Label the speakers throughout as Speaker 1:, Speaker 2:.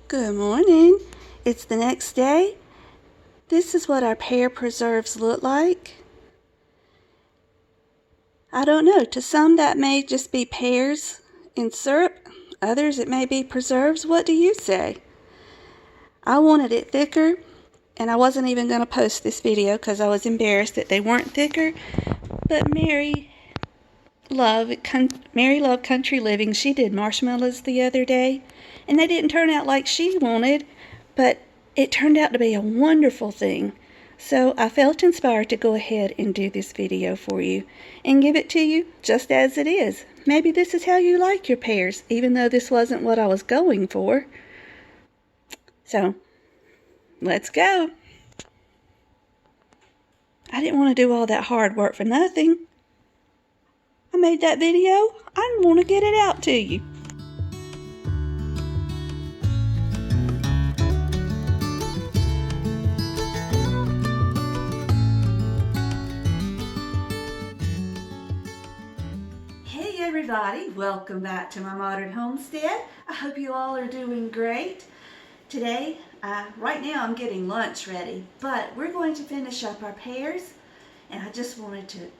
Speaker 1: Good morning. It's the next day. This is what our pear preserves look like. I don't know. To some that may just be pears in syrup. Others it may be preserves. What do you say? I wanted it thicker, and I wasn't even going to post this video because I was embarrassed that they weren't thicker. But Mary Love Country Living, she did marshmallows the other day, and they didn't turn out like she wanted, but it turned out to be a wonderful thing. So I felt inspired to go ahead and do this video for you and give it to you just as it is. Maybe this is how you like your pears, even though this wasn't what I was going for. So, let's go. I didn't want to do all that hard work for nothing. I made that video. I want to get it out to you. Hey everybody, welcome back to my modern homestead. I hope you all are doing great. Today, right now I'm getting lunch ready, but we're going to finish up our pears, and I just wanted to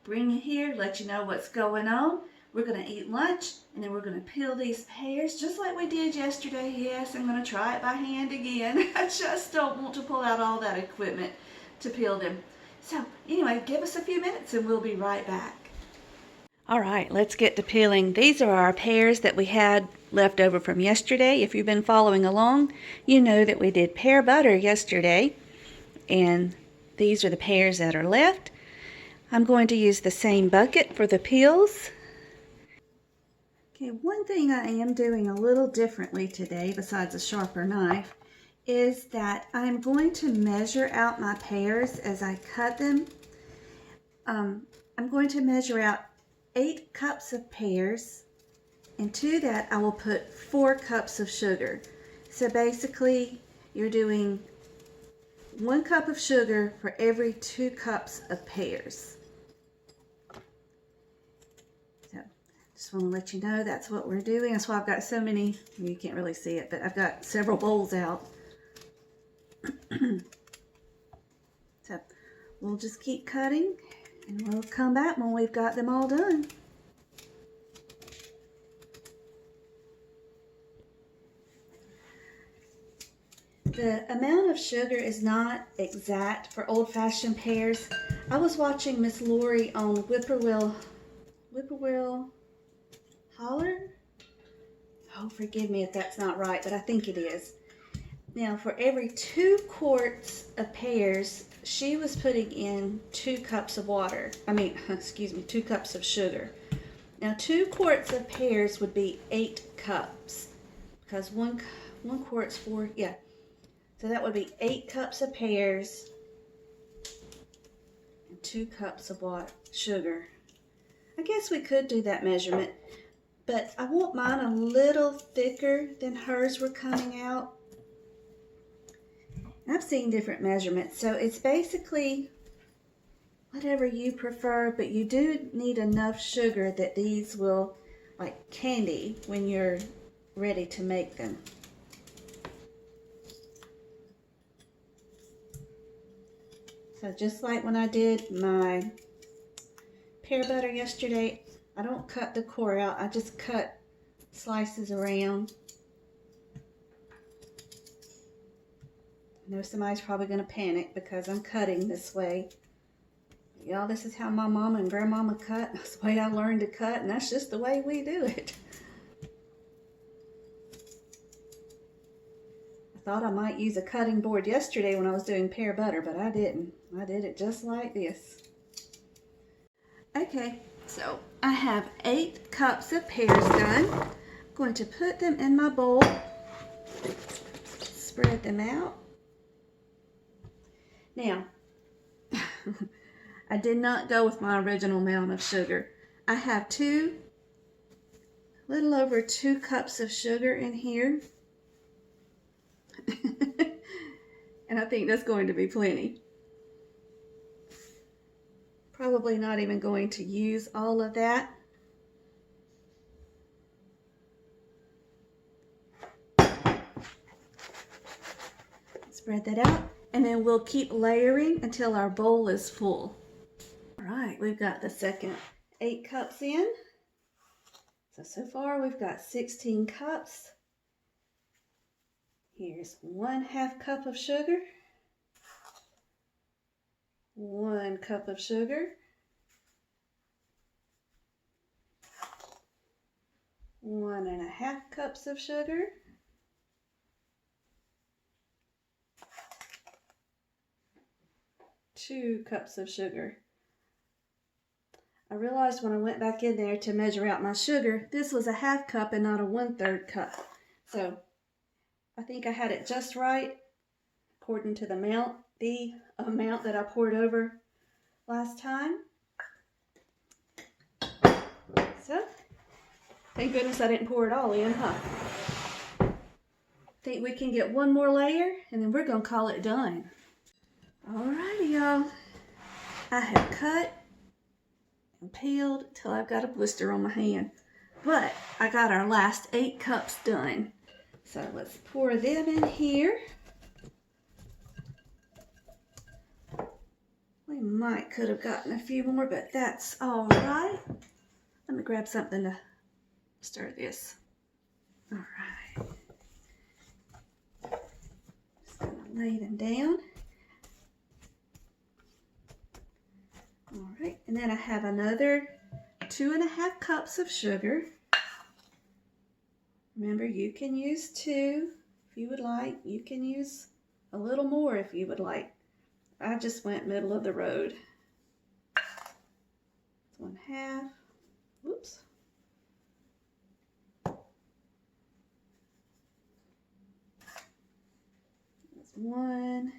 Speaker 1: bring you here, let you know what's going on. We're going to eat lunch, and then we're going to peel these pears just like we did yesterday. Yes, I'm going to try it by hand again. I just don't want to pull out all that equipment to peel them. So anyway, give us a few minutes and we'll be right back. All right, let's get to peeling. These are our pears that we had left over from yesterday. If you've been following along, you know that we did pear butter yesterday, and these are the pears that are left. I'm going to use the same bucket for the peels. Okay, one thing I am doing a little differently today, besides a sharper knife, is that I'm going to measure out my pears as I cut them. I'm going to measure out 8 cups of pears, and to that I will put 4 cups of sugar. So basically you're doing 1 cup of sugar for every 2 cups of pears. So just want to let you know that's what we're doing. That's why I've got so many, you can't really see it, but I've got several bowls out. So we'll just keep cutting, and we'll come back when we've got them all done. The amount of sugar is not exact for old-fashioned pears. I was watching Miss Lori on Whippoorwill Holler? Oh, forgive me if that's not right, but I think it is. Now, for every 2 quarts of pears, she was putting in 2 cups of water. 2 cups of sugar. Now, 2 quarts of pears would be 8 cups, because one quart's 4, yeah. So that would be 8 cups of pears and 2 cups of sugar. I guess we could do that measurement, but I want mine a little thicker than hers were coming out. I've seen different measurements, so it's basically whatever you prefer, but you do need enough sugar that these will, like candy, when you're ready to make them. So just like when I did my pear butter yesterday, I don't cut the core out, I just cut slices around. I know somebody's probably going to panic because I'm cutting this way. Y'all, this is how my mama and grandmama cut. That's the way I learned to cut, and that's just the way we do it. I thought I might use a cutting board yesterday when I was doing pear butter, but I didn't. I did it just like this. Okay, so I have 8 cups of pears done. I'm going to put them in my bowl, spread them out. Now, I did not go with my original amount of sugar. I have a little over 2 cups of sugar in here. And I think that's going to be plenty. Probably not even going to use all of that. Spread that out, and then we'll keep layering until our bowl is full. All right, we've got the second 8 cups in. So far we've got 16 cups. Here's 1/2 cup of sugar, 1 cup of sugar, 1½ cups of sugar, 2 cups of sugar. I realized when I went back in there to measure out my sugar, this was a 1/2 cup and not a 1/3 cup. So I think I had it just right according to the amount that I poured over last time. So, thank goodness I didn't pour it all in, huh? Think we can get one more layer and then we're gonna call it done. Alrighty, y'all. I have cut and peeled till I've got a blister on my hand. But I got our last 8 cups done. So let's pour them in here. We could have gotten a few more, but that's all right. Let me grab something to stir this. All right. Just gonna lay them down. All right, and then I have another 2½ cups of sugar. Remember, you can use 2 if you would like. You can use a little more if you would like. I just went middle of the road. 1/2. Whoops. That's 1.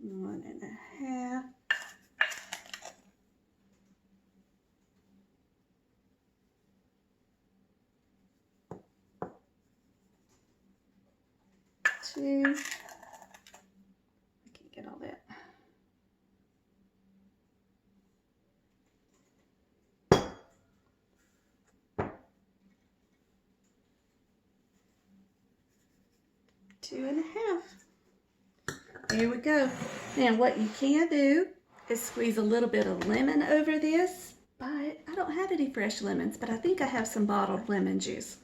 Speaker 1: One and a half. Two. I can't get all that. Two and a half. There we go. Now what you can do is squeeze a little bit of lemon over this, but I don't have any fresh lemons, but I think I have some bottled lemon juice.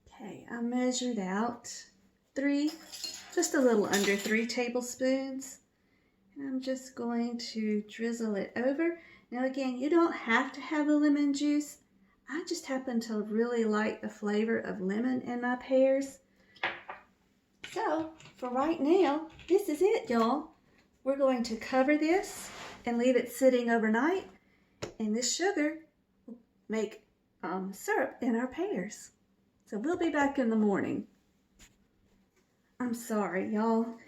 Speaker 1: Okay, I measured out 3, just a little under 3 tablespoons. And I'm just going to drizzle it over. Now again, you don't have to have the lemon juice. I just happen to really like the flavor of lemon in my pears. So, for right now, this is it, y'all. We're going to cover this and leave it sitting overnight. And this sugar will make syrup in our pears. So we'll be back in the morning. I'm sorry, y'all.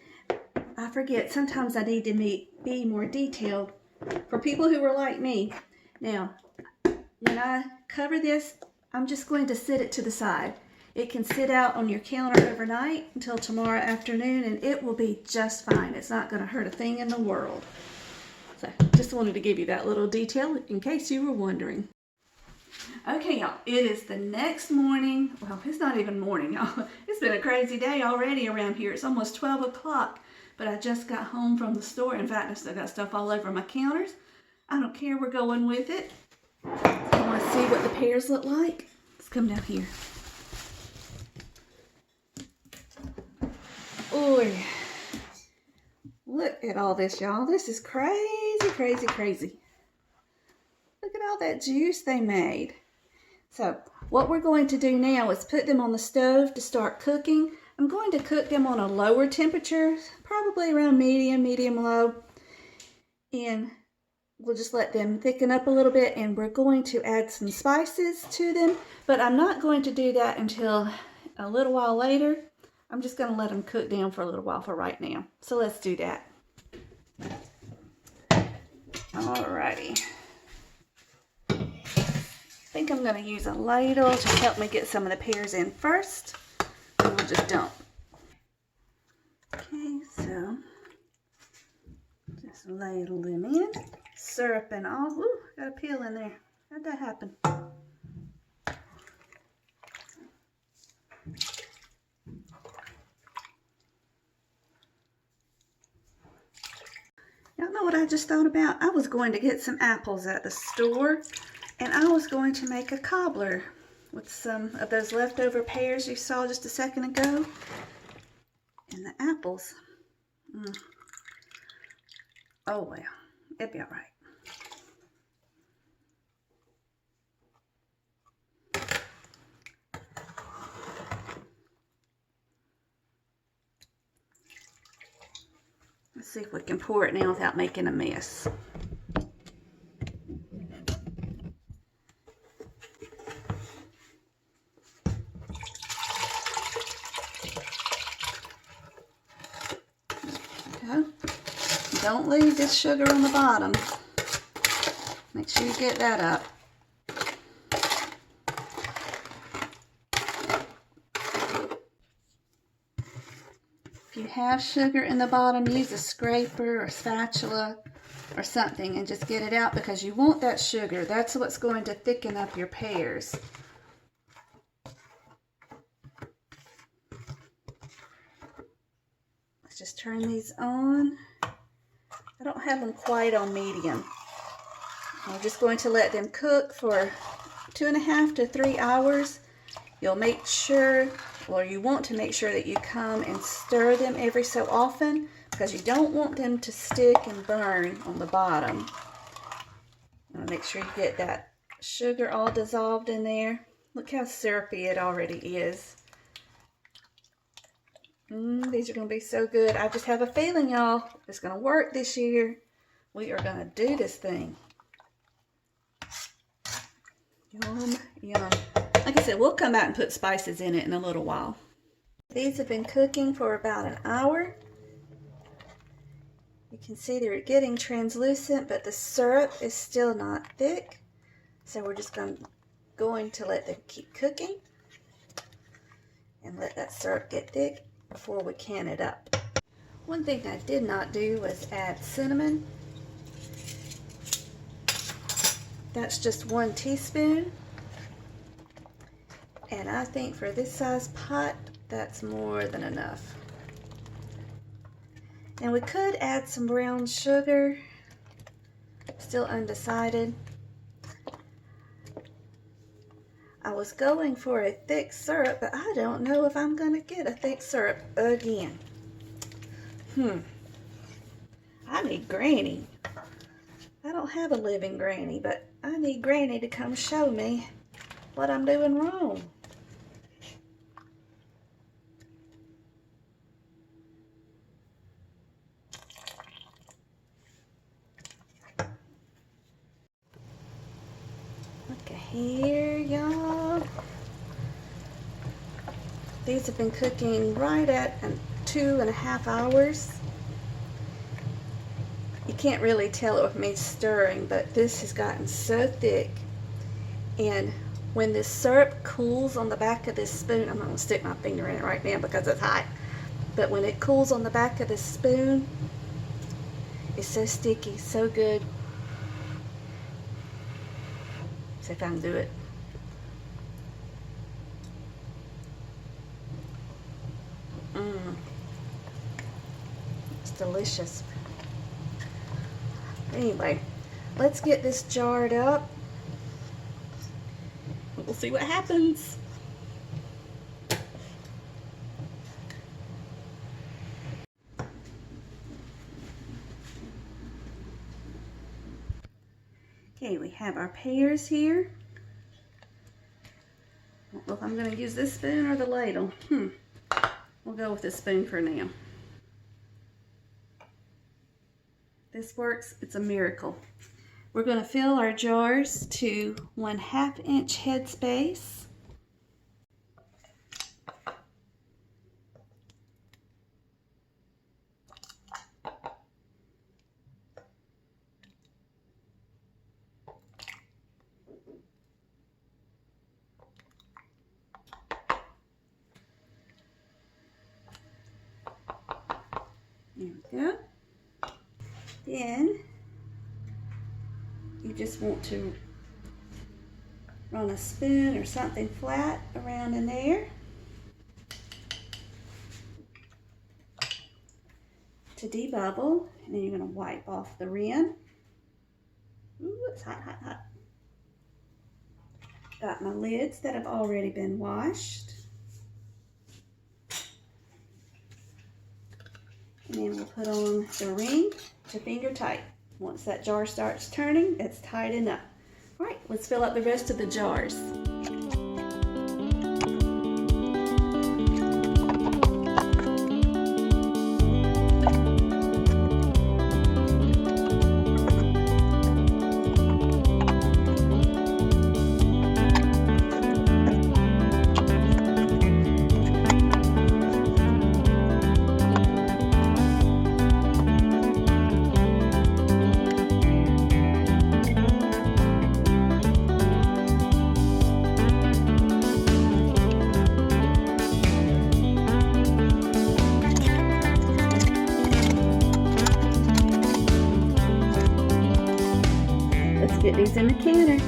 Speaker 1: I forget, sometimes I need to be more detailed for people who are like me. Now, when I cover this, I'm just going to sit it to the side. It can sit out on your counter overnight until tomorrow afternoon, and it will be just fine. It's not going to hurt a thing in the world. So, just wanted to give you that little detail in case you were wondering. Okay, y'all, it is the next morning. Well, it's not even morning, y'all. It's been a crazy day already around here. It's almost 12 o'clock, but I just got home from the store. In fact, I still got stuff all over my counters. I don't care. We're going with it. I want to see what the pears look like. Let's come down here. Ooh, look at all this, y'all. This is crazy, crazy, crazy. Look at all that juice they made. So what we're going to do now is put them on the stove to start cooking. I'm going to cook them on a lower temperature, probably around medium low. And we'll just let them thicken up a little bit, and we're going to add some spices to them. But I'm not going to do that until a little while later. I'm just going to let them cook down for a little while for right now. So let's do that. Alrighty. I think I'm going to use a ladle to help me get some of the pears in first. And we'll just dump. Okay, so just ladle them in. syrup and all. Ooh, got a peel in there. How'd that happen? Y'all know what I just thought about? I was going to get some apples at the store, and I was going to make a cobbler with some of those leftover pears you saw just a second ago, and the apples. Oh well, it'll be all right. Let's see if we can pour it now without making a mess. Okay. Don't leave this sugar on the bottom. Make sure you get that up. If you have sugar in the bottom, use a scraper or spatula or something and just get it out, because you want that sugar. That's what's going to thicken up your pears. Let's just turn these on. I don't have them quite on medium. I'm just going to let them cook for 2.5 to 3 hours. You'll make sure, or you want to make sure, that you come and stir them every so often, because you don't want them to stick and burn on the bottom. Make sure you get that sugar all dissolved in there. Look how syrupy it already is. These are going to be so good. I just have a feeling, y'all, it's going to work this year. We are going to do this thing. Yum, yum. Like I said, we'll come back and put spices in it in a little while. These have been cooking for about an hour. You can see they're getting translucent, but the syrup is still not thick. So we're just going to let them keep cooking and let that syrup get thick before we can it up. One thing I did not do was add cinnamon. That's just 1 teaspoon. And I think for this size pot, that's more than enough. And we could add some brown sugar. Still undecided. I was going for a thick syrup, but I don't know if I'm going to get a thick syrup again. I need Granny. I don't have a living Granny, but I need Granny to come show me what I'm doing wrong. Look at here, y'all. These have been cooking right at 2.5 hours. You can't really tell it with me stirring, but this has gotten so thick. And when this syrup cools on the back of this spoon, I'm not going to stick my finger in it right now because it's hot, but when it cools on the back of this spoon, it's so sticky, so good. See if I can do it. It's delicious. Anyway, let's get this jarred up. We'll see what happens. Okay, we have our pears here. I don't know if I'm going to use this spoon or the ladle. We'll go with this spoon for now. This works. It's a miracle. We're going to fill our jars to 1/2 inch headspace. There we go. Then You just want to run a spoon or something flat around in there to debubble, and then you're going to wipe off the rim. Ooh, it's hot, hot, hot. Got my lids that have already been washed. And then we'll put on the ring to finger tight. Once that jar starts turning, it's tight enough. All right, let's fill up the rest of the jars. Get these in the canner.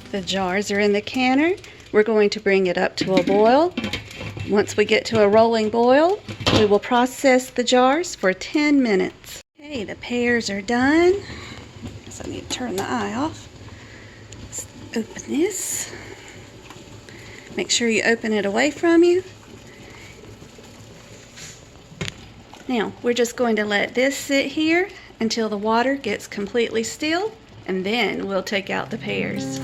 Speaker 1: The jars are in the canner. We're going to bring it up to a boil. Once we get to a rolling boil, we will process the jars for 10 minutes. Okay, the pears are done. So I need to turn the eye off. Let's open this. Make sure you open it away from you. Now, we're just going to let this sit here until the water gets completely still, and then we'll take out the pears.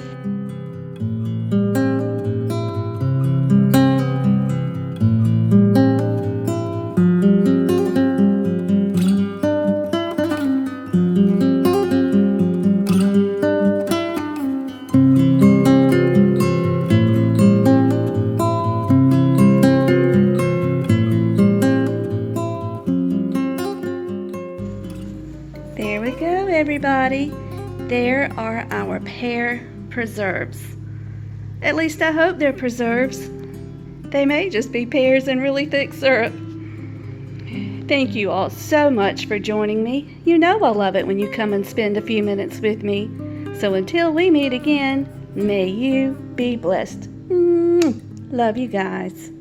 Speaker 1: There we go, everybody. There are our pear preserves. At least I hope they're preserves. They may just be pears in really thick syrup. Thank you all so much for joining me. You know I love it when you come and spend a few minutes with me. So until we meet again, may you be blessed. Love you guys.